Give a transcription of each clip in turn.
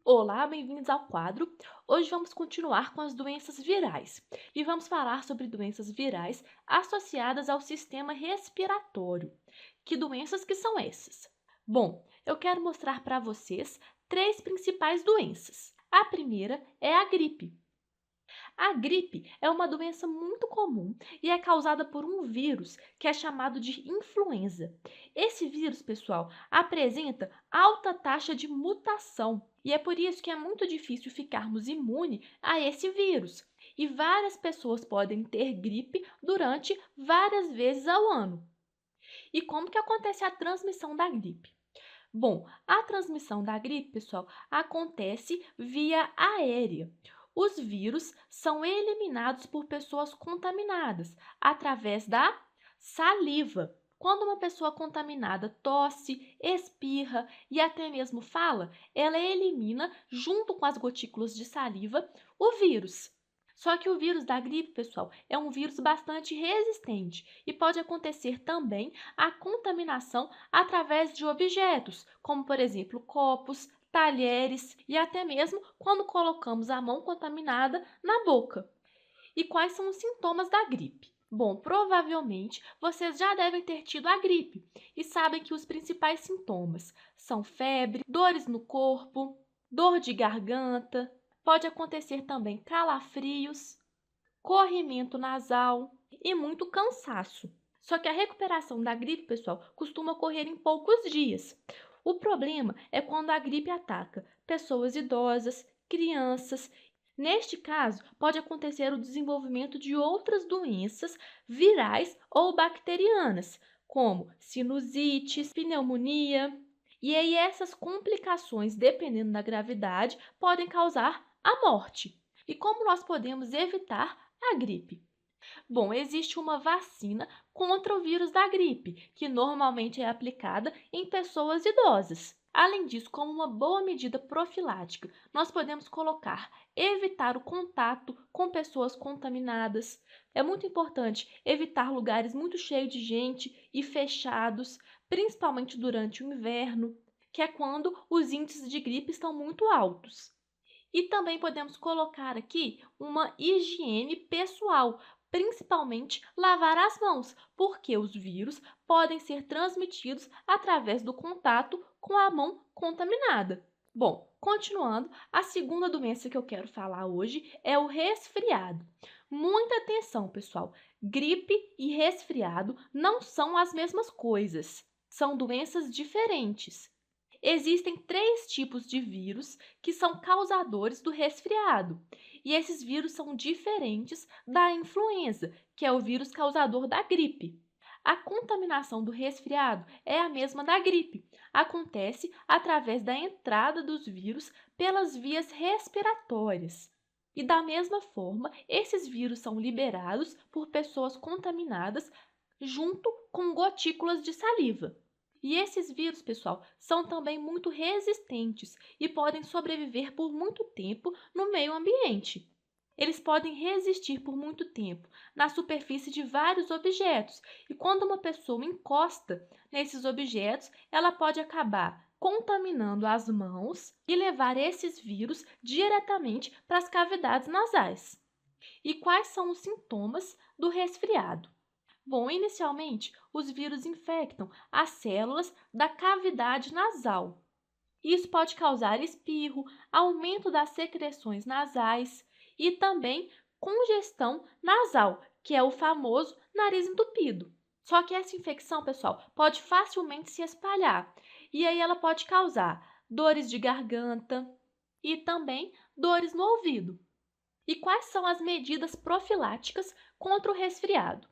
Olá, bem-vindos ao quadro. Hoje vamos continuar com as doenças virais e vamos falar sobre doenças virais associadas ao sistema respiratório. Que doenças que são essas? Bom, eu quero mostrar para vocês três principais doenças. A primeira é a gripe. A gripe é uma doença muito comum e é causada por um vírus que é chamado de influenza. Esse vírus, pessoal, apresenta alta taxa de mutação e é por isso que é muito difícil ficarmos imune a esse vírus. E várias pessoas podem ter gripe durante várias vezes ao ano. E como que acontece a transmissão da gripe? Bom, a transmissão da gripe, pessoal, acontece via aérea. Os vírus são eliminados por pessoas contaminadas através da saliva. Quando uma pessoa contaminada tosse, espirra e até mesmo fala, ela elimina, junto com as gotículas de saliva, o vírus. Só que o vírus da gripe, pessoal, é um vírus bastante resistente e pode acontecer também a contaminação através de objetos, como por exemplo copos, talheres e até mesmo quando colocamos a mão contaminada na boca. E quais são os sintomas da gripe? Bom, provavelmente vocês já devem ter tido a gripe e sabem que os principais sintomas são febre, dores no corpo, dor de garganta, pode acontecer também calafrios, corrimento nasal e muito cansaço. Só que a recuperação da gripe, pessoal, costuma ocorrer em poucos dias. O problema é quando a gripe ataca pessoas idosas, crianças. Neste caso, pode acontecer o desenvolvimento de outras doenças virais ou bacterianas, como sinusites, pneumonia. E aí, essas complicações, dependendo da gravidade, podem causar a morte. E como nós podemos evitar a gripe? Bom, existe uma vacina contra o vírus da gripe, que normalmente é aplicada em pessoas idosas. Além disso, como uma boa medida profilática, nós podemos colocar evitar o contato com pessoas contaminadas. É muito importante evitar lugares muito cheios de gente e fechados, principalmente durante o inverno, que é quando os índices de gripe estão muito altos. E também podemos colocar aqui uma higiene pessoal, principalmente lavar as mãos, porque os vírus podem ser transmitidos através do contato com a mão contaminada. Bom, continuando, a segunda doença que eu quero falar hoje é o resfriado. Muita atenção, pessoal! Gripe e resfriado não são as mesmas coisas, são doenças diferentes. Existem três tipos de vírus que são causadores do resfriado, e esses vírus são diferentes da influenza, que é o vírus causador da gripe. A contaminação do resfriado é a mesma da gripe. Acontece através da entrada dos vírus pelas vias respiratórias. E da mesma forma, esses vírus são liberados por pessoas contaminadas junto com gotículas de saliva. E esses vírus, pessoal, são também muito resistentes e podem sobreviver por muito tempo no meio ambiente. Eles podem resistir por muito tempo na superfície de vários objetos, e quando uma pessoa encosta nesses objetos, ela pode acabar contaminando as mãos e levar esses vírus diretamente para as cavidades nasais. E quais são os sintomas do resfriado? Bom, inicialmente, os vírus infectam as células da cavidade nasal. Isso pode causar espirro, aumento das secreções nasais e também congestão nasal, que é o famoso nariz entupido. Só que essa infecção, pessoal, pode facilmente se espalhar e aí ela pode causar dores de garganta e também dores no ouvido. E quais são as medidas profiláticas contra o resfriado?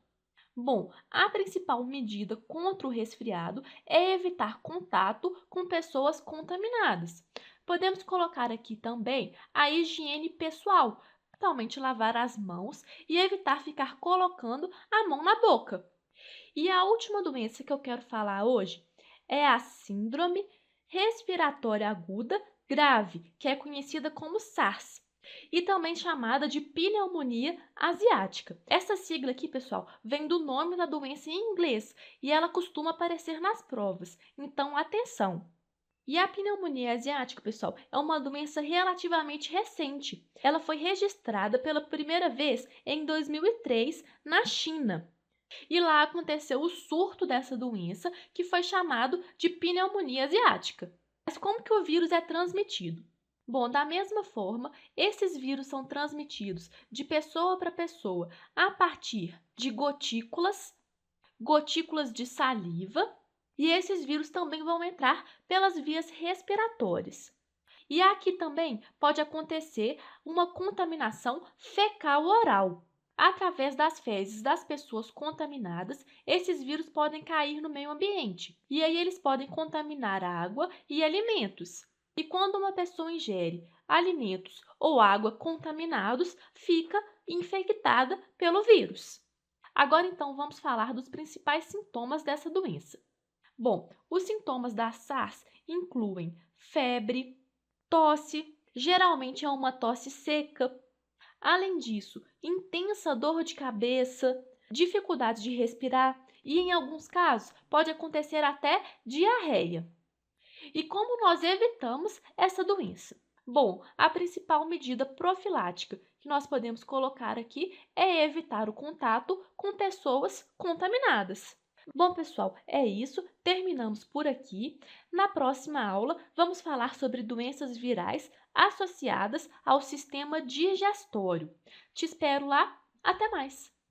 Bom, a principal medida contra o resfriado é evitar contato com pessoas contaminadas. Podemos colocar aqui também a higiene pessoal, totalmente lavar as mãos e evitar ficar colocando a mão na boca. E a última doença que eu quero falar hoje é a Síndrome Respiratória Aguda Grave, que é conhecida como SARS e também chamada de pneumonia asiática. Essa sigla aqui, pessoal, vem do nome da doença em inglês e ela costuma aparecer nas provas. Então, atenção! E a pneumonia asiática, pessoal, é uma doença relativamente recente. Ela foi registrada pela primeira vez em 2003 na China. E lá aconteceu o surto dessa doença, que foi chamado de pneumonia asiática. Mas como que o vírus é transmitido? Bom, da mesma forma, esses vírus são transmitidos de pessoa para pessoa a partir de gotículas de saliva, e esses vírus também vão entrar pelas vias respiratórias. E aqui também pode acontecer uma contaminação fecal-oral. Através das fezes das pessoas contaminadas, esses vírus podem cair no meio ambiente. E aí eles podem contaminar água e alimentos. E quando uma pessoa ingere alimentos ou água contaminados, fica infectada pelo vírus. Agora então vamos falar dos principais sintomas dessa doença. Bom, os sintomas da SARS incluem febre, tosse, geralmente é uma tosse seca. Além disso, intensa dor de cabeça, dificuldade de respirar e, em alguns casos, pode acontecer até diarreia. E como nós evitamos essa doença? Bom, a principal medida profilática que nós podemos colocar aqui é evitar o contato com pessoas contaminadas. Bom, pessoal, é isso. Terminamos por aqui. Na próxima aula, vamos falar sobre doenças virais associadas ao sistema digestório. Te espero lá. Até mais!